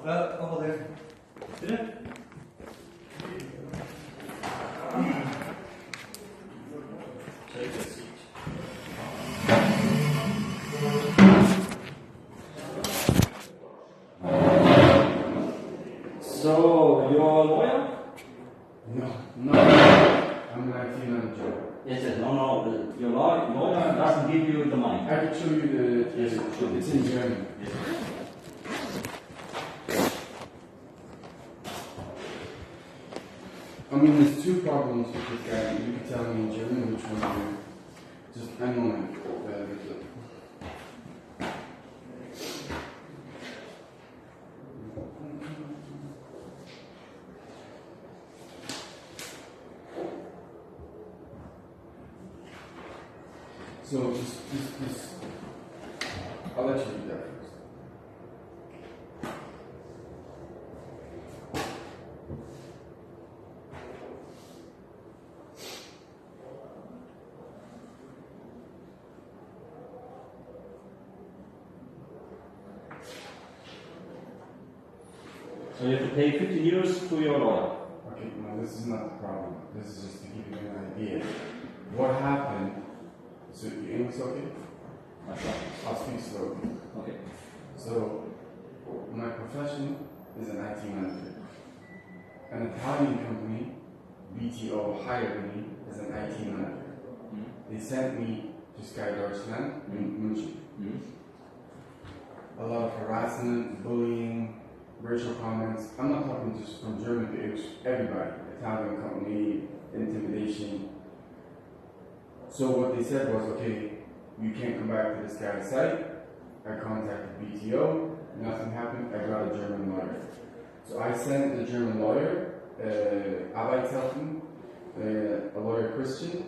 Over there. Bitte? Take a seat. So, you're a lawyer? No. I'm an IT manager. Yes, no. Your lawyer doesn't give you the money. I could show you the. Yes, it's in German. Yes. I mean, there's two problems with this guy. You can tell me in German which one you just ein Moment. So this, I'll let you read that first. So you have to pay 50 euros to your lawyer. Okay, no, this is not the problem. This is just to give you an idea. What happened? So your English okay? I'll speak slowly. Okay. So my profession is an IT manager. An Italian company, BTO, hired me as an IT manager. They sent me to Sky Deutschland in Munich. A lot of harassment, bullying, racial comments. I'm not talking just from Germany, it was everybody. Italian company, intimidation. So what they said was, okay, you can't come back to this guy's site. I contacted BTO, nothing happened, I got a German lawyer. So I sent the German lawyer, Arbeitshelfen, a lawyer Christian,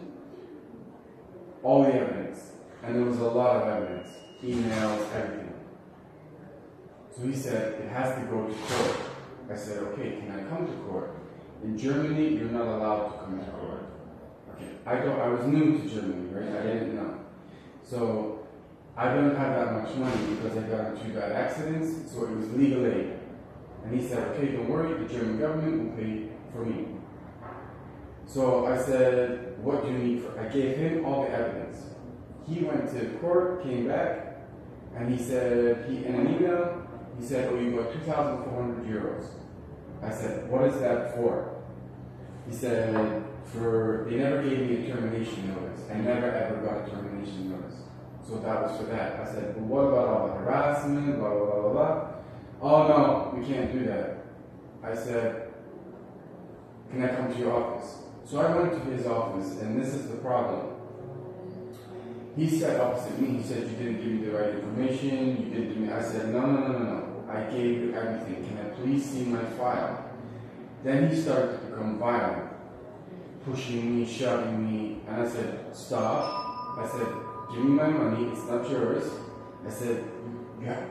all the evidence. And there was a lot of evidence, emails, everything. So he said, it has to go to court. I said, okay, can I come to court? In Germany, you're not allowed to come to court. Okay, I was new to Germany, right? I didn't know. So I don't have that much money because I got into 2 bad accidents, so it was legal aid. And he said, okay, don't worry, the German government will pay for me. So I said, what do you need for? I gave him all the evidence. He went to court, came back, and he said, in an email, he said, oh, you got 2,400 euros. I said, what is that for? He said, they never gave me a termination notice. I never ever got a termination notice. So that was for that. I said, well, what about all the harassment, blah, blah, blah, blah, blah. Oh, no, we can't do that. I said, can I come to your office? So I went to his office, and this is the problem. He sat opposite me. He said, you didn't give me the right information. You didn't give me. I said, no. I gave you everything. Can I please see my file? Then he started to become violent, pushing me, shoving me. And I said, stop. I said, give me my money. It's not yours. I said,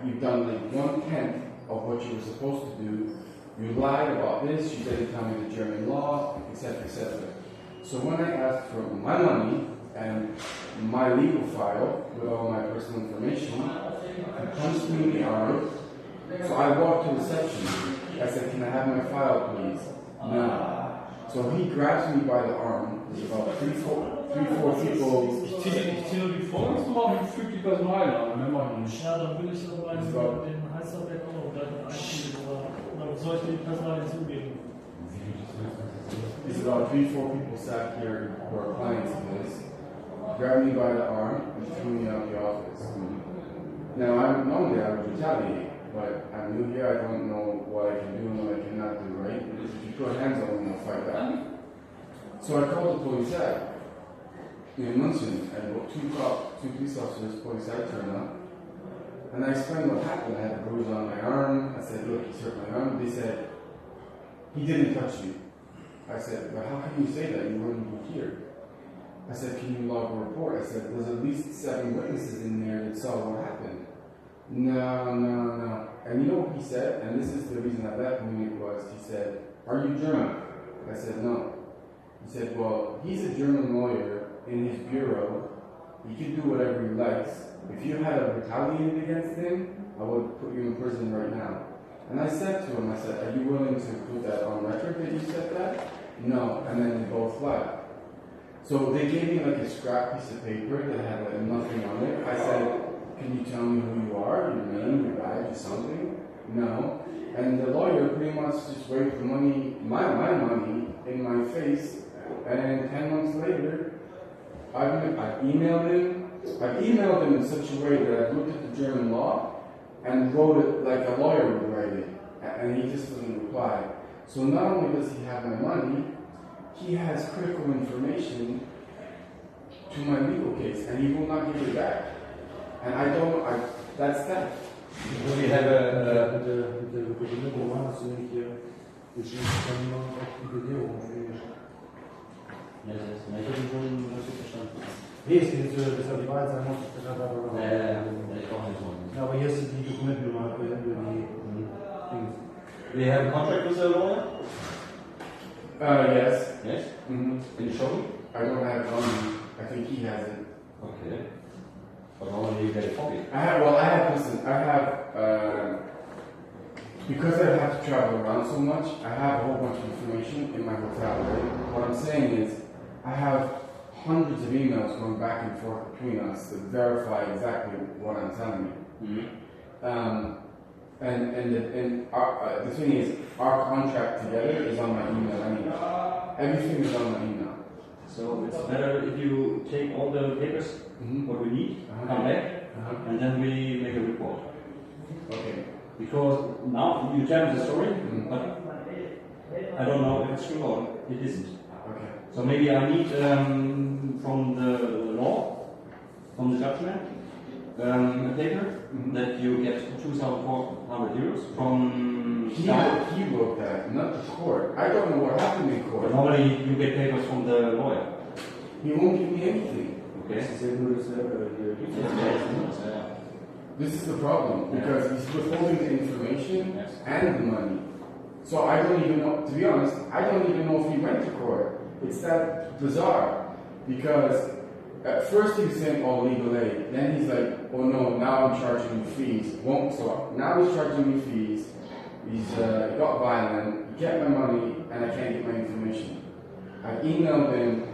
you've done like 1/10 of what you were supposed to do. You lied about this. You didn't tell me the German law, etc., etc. So when I asked for my money and my legal file with all my personal information, he punched me in the arm. So I walked to reception. I said, can I have my file, please? No. So he grabs me by the arm. There's about three, four people. Ich ziehe nur die Vorlesung machen und füge die Personalien an. Mehr mache ich nicht. Ja, dann würde ich aber meinen, den Heißerberg auch noch gleich mit einziehen. Oder soll ich die Personalien zugeben? There's about 3-4 people sat here who are clients of his, grabbed me by the arm and threw me out of the office. Now, normally I would retaliate, but I'm new here, I don't know what I can do and what I cannot do, right? If you put hands on me, I'll fight back. So I called the POLIZEI in Munich, and about 2 police officers, POLIZEI turned up, and I explained what happened. I had a bruise on my arm. I said, look, he's hurt my arm. They said, he didn't touch you. I said, but how can you say that? You weren't even here. I said, can you log a report? I said, there's at least 7 witnesses in there that saw what happened. No. And you know what he said? And this is the reason I left Munich was, he said, are you German? I said, no. He said, well, he's a German lawyer in his bureau. He can do whatever he likes. If you had retaliated against him, I would put you in prison right now. And I said to him, I said, are you willing to put that on record that you said that? No. And then they both laughed. So they gave me like a scrap piece of paper that had like nothing on it. I said, can you tell me who you are, your name, your badge, or something? No. And the lawyer pretty much just waved the money, my money, in my face. And 10 months later, I've emailed him in such a way that I looked at the German law and wrote it like a lawyer would write it. And he just doesn't reply. So not only does he have my money, he has critical information to my legal case, and he will not give it back. And that's that. We have a Nee, es geht jetzt, dass er die Wahrheit sein muss, das hat aber noch. Ja, aber hier ist die Dokumentnummer, die Dings. We have a contract with the lawyer? Yes. Yes? Mm-hmm. Can you show me? I don't have it on me. I think he has it. Okay. But normally you get a copy. Because I have to travel around so much, I have a whole bunch of information in my hotel, right? What I'm saying is, I have hundreds of emails going back and forth between us that verify exactly what I'm telling you. Mm-hmm. And the thing is, our contract together is on my email anyway. Everything is on my email. So it's better if you take all the papers, what we need, come back, and then we make a report. Okay. Because now you tell me the story, but I don't know if it's true or it isn't. Okay. So maybe I need from the law, from the judgment, a paper that you get 2,400 euros from. He wrote that, not the court. I don't know what happened in court. But normally you get papers from the lawyer. He won't give me anything. Okay. This is the problem, because he's withholding the information and the money. So I don't even know, to be honest, I don't even know if he went to court. It's that bizarre, because at first he was saying, oh, legal aid. Then he's like, oh no, now I'm charging you fees. Won't stop. Now he's charging me fees. He's got violent, get my money, and I can't get my information. I've emailed him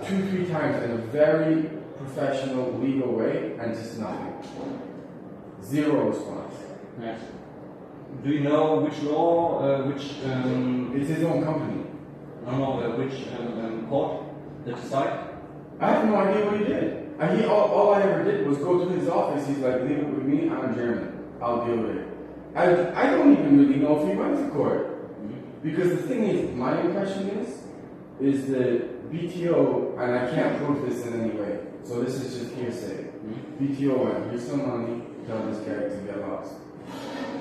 2-3 times in a very professional, legal way, and just nothing. Zero response. Yes. Do you know which law, It's his own company. which court that decided? I have no idea what he did. All I ever did was go to his office. He's like, leave it with me, I'm German. I'll deal with it. I don't even really know if he went to court. Because the thing is, my impression is that BTO, and I can't prove this in any way, so this is just hearsay. BTO went, here's some money, tell this guy to get lost.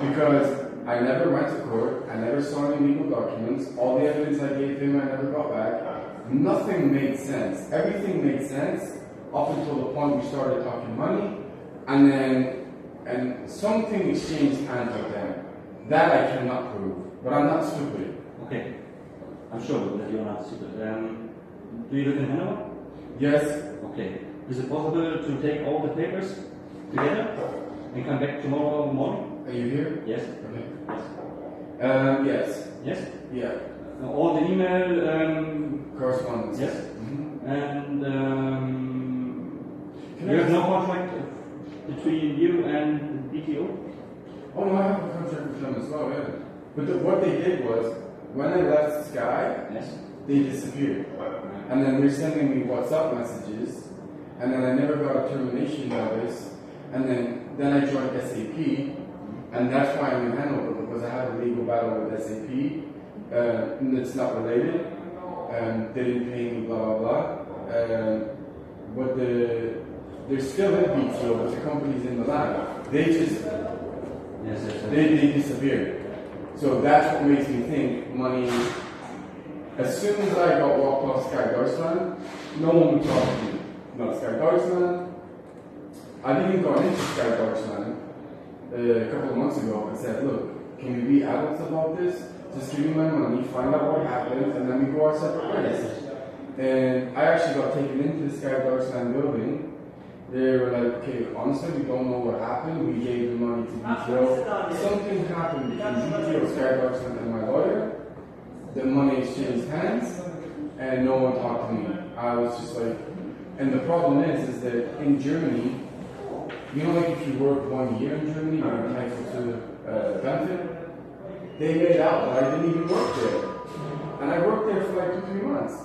Because I never went to court, I never saw any legal documents, all the evidence I gave him I never got back. Nothing made sense. Everything made sense up until the point we started talking money, and something exchanged hands with them. That I cannot prove, but I'm not stupid. Okay. I'm sure that you're not stupid. Do you live in Hannover? Yes. Okay. Is it possible to take all the papers together and come back tomorrow morning? Are you here? Yes. Okay. Yes. Yes. Yes? Yeah. All the email, Correspondence. yes. Mm-hmm. And Can you I have no contract between you and BTO? Oh no, I have a contract with them as well, yeah. But what they did was, when I left Sky, Yes. they disappeared. And then they're sending me WhatsApp messages, and then I never got a termination notice, and then I joined SAP, and that's why I'm in Hannover, because I had a legal battle with SAP, and it's not related, they didn't pay me, blah, blah, blah. But they're still in BTO, but the company's in Milan. They just, they disappeared. So that's what makes me think money. As soon as I got walked off Sky Deutschland, no one would talk to me. Not Sky Deutschland. I've even gone into Sky Deutschland a couple of months ago and said, look, can we be adults about this? Just give me my money, find out what happened, and then we go our separate ways. And I actually got taken into the Sky Deutschland building, They were like, okay, honestly, we don't know what happened. We gave the money to BTO. Something happened between BTO, Skybox, and my lawyer. The money exchanged hands, and no one talked to me. I was just like, and the problem is that in Germany, you know, like if you work 1 year in Germany, you're entitled to benefit. They made out that I didn't even work there, and I worked there for like 2-3 months.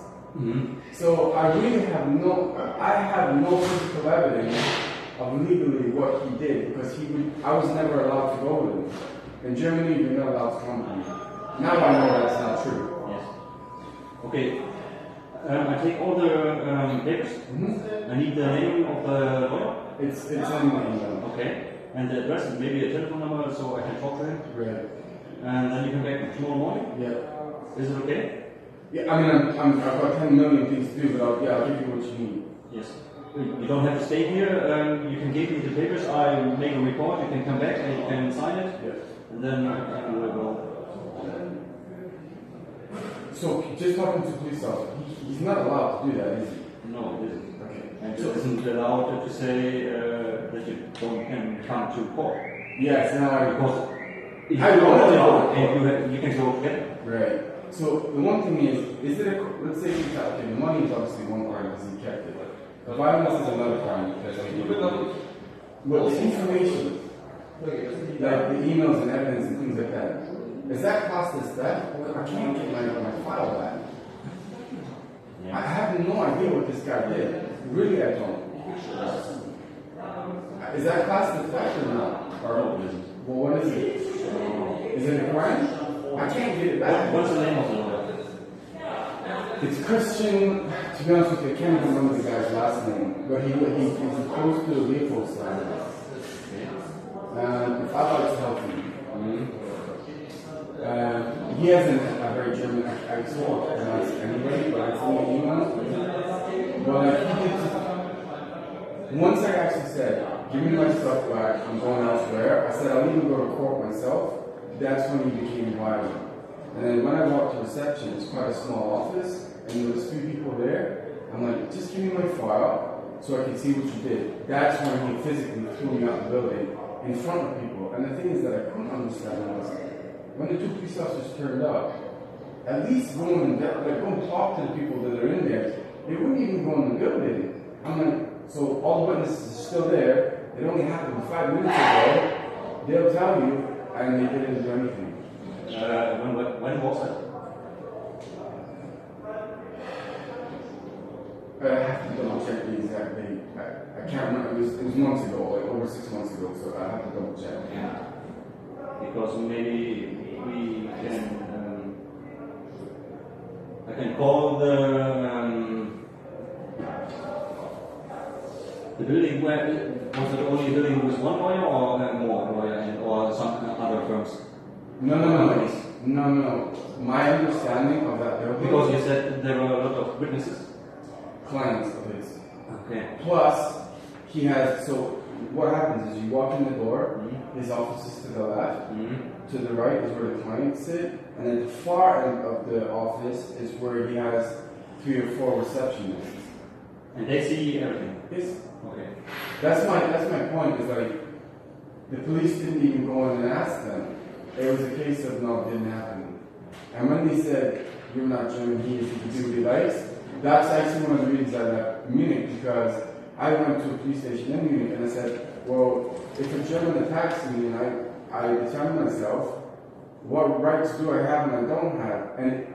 So I really have no physical evidence of legally what he did, because I was never allowed to go with him. In Germany, you're not allowed to come with me. Now I know that's not true. Yes. Okay. I take all the papers. I need the name of the lawyer. It's in the email. Okay. And the address and maybe a telephone number so I can talk to him. Right. And then you come back tomorrow morning. Yeah. Is it okay? Yeah, I mean, I've got 10 million things to do, but I'll give you what you need. Yes. You don't have to stay here. You can give me the papers. I make a report. You can come back and you can sign it. Yes. And then I will go. So, just talking to police officer, he's not allowed to do that, is he? No, it isn't. Okay. And it isn't allowed to say that you can come to court. Yes, now I Because if you I don't know. and you can go together. Right. So the one thing is it let's say you got, okay, the money is obviously one crime because he kept it. The violence is another crime because he did it. But the information, like the emails and evidence and things like that, is that classed as theft? I can't get my file back. Yeah. I have no idea what this guy did. Really, I don't. Is that classed as theft or not? Or well, what is it? Is it a crime? I can't get it back. What's the name of the lawyer? It's Christian. To be honest with you, I can't remember the guy's last name, but he's opposed to Leopoldstein. I'd like to help him. He hasn't a very German accent anyway, but it's in the email. But once I actually said, give me my stuff back, I'm going elsewhere, I said I'll even go to court myself. That's when he became violent. And then when I walked to reception, it's quite a small office, and there was 3 people there. I'm like, just give me my file so I can see what you did. That's when he physically threw me out the building in front of people. And the thing is that I couldn't understand was when the 2 police officers turned up, at least go and go talk to the people that are in there. They wouldn't even go in the building. I'm like, so all the witnesses are still there. It only happened 5 minutes ago. They'll tell you. And they didn't do anything. When was it? I have to double check the exact date. I can't remember. It was months ago, like over 6 months ago, so I have to double check. Yeah. Because maybe we can. I can call the building where was it only a building with one lawyer or more lawyer or some other firms? No. My understanding of that building. Because you said there were a lot of witnesses. Clients of his. Okay. Plus, he has. So what happens is you walk in the door. His office is to the left. To the right is where the clients sit, and at the far end of the office is where he has 3 or 4 receptionists. And they see everything. Yes. Okay. That's my point. Is like the police didn't even go in and ask them. It was a case of no, it didn't happen. And when they said you're not German, he can do what he likes. That's actually one of the reasons I left Munich, because I went to a police station in Munich and I said, well, if a German attacks me and I defend myself, what rights do I have and I don't have? And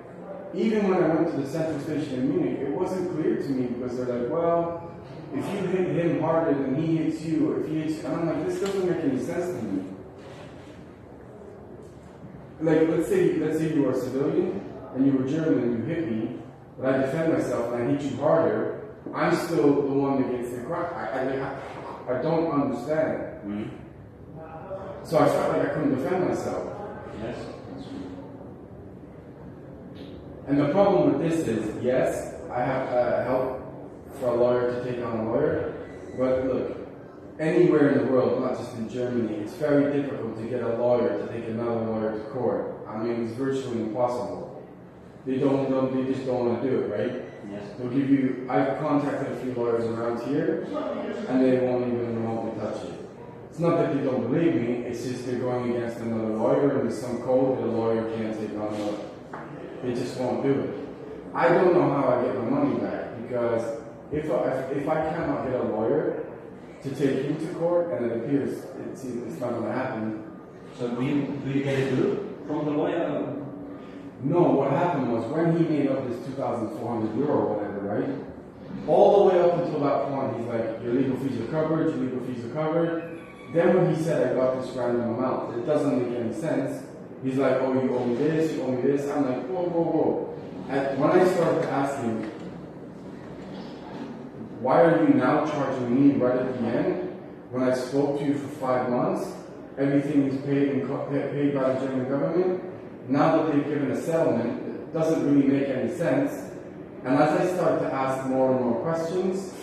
even when I went to the central station in Munich, it wasn't clear to me, because they're like, well, if you hit him harder than he hits you, or if he hits you, and I'm like, this doesn't make any sense to me. Like, let's say you were a civilian and you were German and you hit me, but I defend myself and I hit you harder, I'm still the one that gets the crime. I don't understand. So I felt like I couldn't defend myself. Yes. And the problem with this is, yes, I have help for a lawyer to take on a lawyer, but look, anywhere in the world, not just in Germany, it's very difficult to get a lawyer to take another lawyer to court. I mean, it's virtually impossible. they just don't want to do it, right? Yes. They'll give you, I've contacted a few lawyers around here, and they won't even remotely touch it. It's not that they don't believe me, it's just they're going against another lawyer, and there's some code that a lawyer can't take on another. They just won't do it. I don't know how I get my money back, because if I cannot get a lawyer to take him to court, and it appears it's not going to happen. So do you get a bill from the lawyer? No, what happened was when he made up this 2,400 euro or whatever, right? All the way up until that point, he's like, your legal fees are covered, your legal fees are covered. Then when he said I got this random amount, it doesn't make any sense. He's like, oh, you owe me this, you owe me this. I'm like, whoa, whoa, whoa. And when I started to ask him, why are you now charging me right at the end when I spoke to you for 5 months? Everything is paid by the German government. Now that they've given a settlement, it doesn't really make any sense. And as I started to ask more and more questions,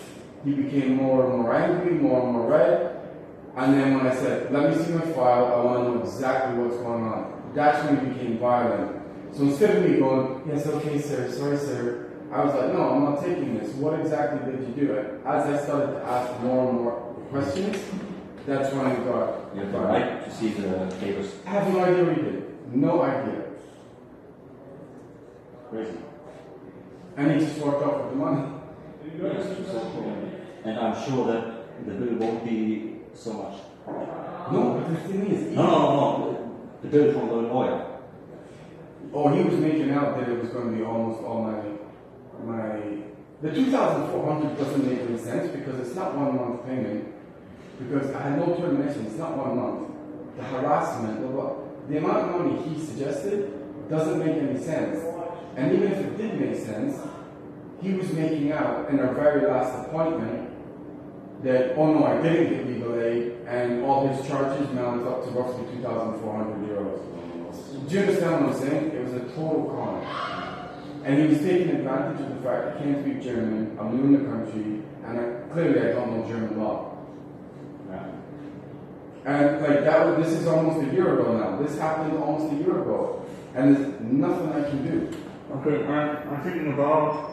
he became more and more angry, more and more red. And then when I said, let me see my file, I want to know exactly what's going on, that's when he became violent. So instead of me going, yes, okay, sir, sorry, sir, I was like, no, I'm not taking this. What exactly did you do? As I started to ask more and more questions, that's when I got. You have the right to see the papers. I have no idea what he did. No idea. Crazy. And he just walked off with the money. Yes, and I'm sure that the bill won't be so much. No, but the thing is, No. The bill from the lawyer. oh, he was making out that it was going to be almost all my. The 2,400 doesn't make any sense because it's not 1 month payment. Because I had no termination, it's not 1 month. The harassment, the amount of money he suggested doesn't make any sense. And even if it did make sense, he was making out in our very last appointment that, oh no, I didn't get legal aid, and all his charges mount up to roughly 2,400 euros. Do you understand what I'm saying? It was a total con. And he was taking advantage of the fact I can't speak German, I'm new in the country, and clearly I don't know German law. Yeah. And like that, this is almost a year ago now. This happened almost a year ago, and there's nothing I can do. Okay, I'm thinking about.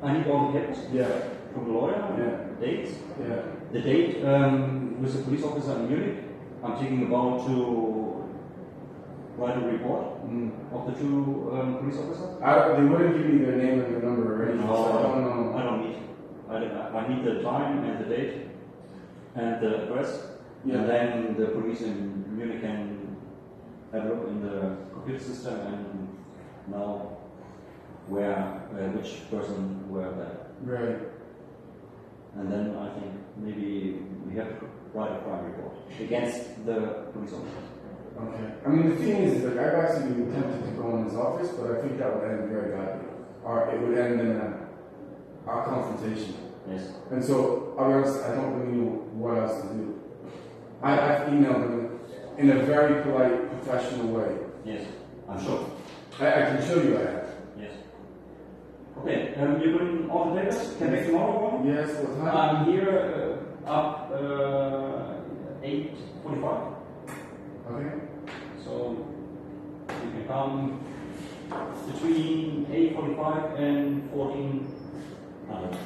I need all the papers Yeah, from the lawyer. Yeah. Dates. yeah. The date with the police officer in Munich. I'm thinking about to write a report of the 2 police officers. They wouldn't give me their name and their number or anything. So I don't know. I don't need. I need the time and the date and the address. Yeah. And then the police in Munich can have a look in the computer system and know which person were there. Right. And then I think maybe we have to write a crime report against the police officer. Okay. I mean, the thing is like I've actually been tempted to go in his office, but I think that would end very badly, or it would end in a confrontation. Yes. And so, I'll be honest, I don't really know what else to do. I've emailed him in a very polite, professional way. Yes. I'm sure. I can show you I have. Yes. Okay. You bring all the papers? Can back tomorrow? Yes, what time? I'm here up 8:45. Okay. So you can come between 8:45 and 14:00.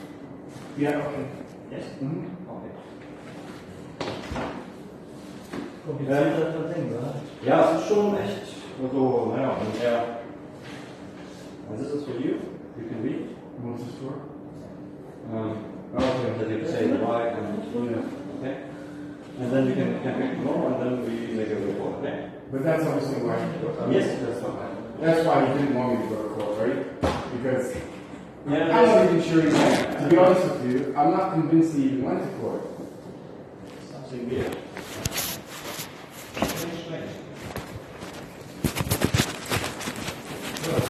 Yeah, okay. Yes. Mhm. Okay. Komplizierter Ding, oder? Ja, es ist schon echt so, naja, und this is for you. You can read. What's this for? That you can say why and Yeah. okay. And then you can pick tomorrow and then we make a report, okay? But that's obviously why. Yes. That's why he didn't want me to go to court, right? Because Yeah, I'm not even sure he went. To be honest with you, I'm not convinced he even went to court. something weird.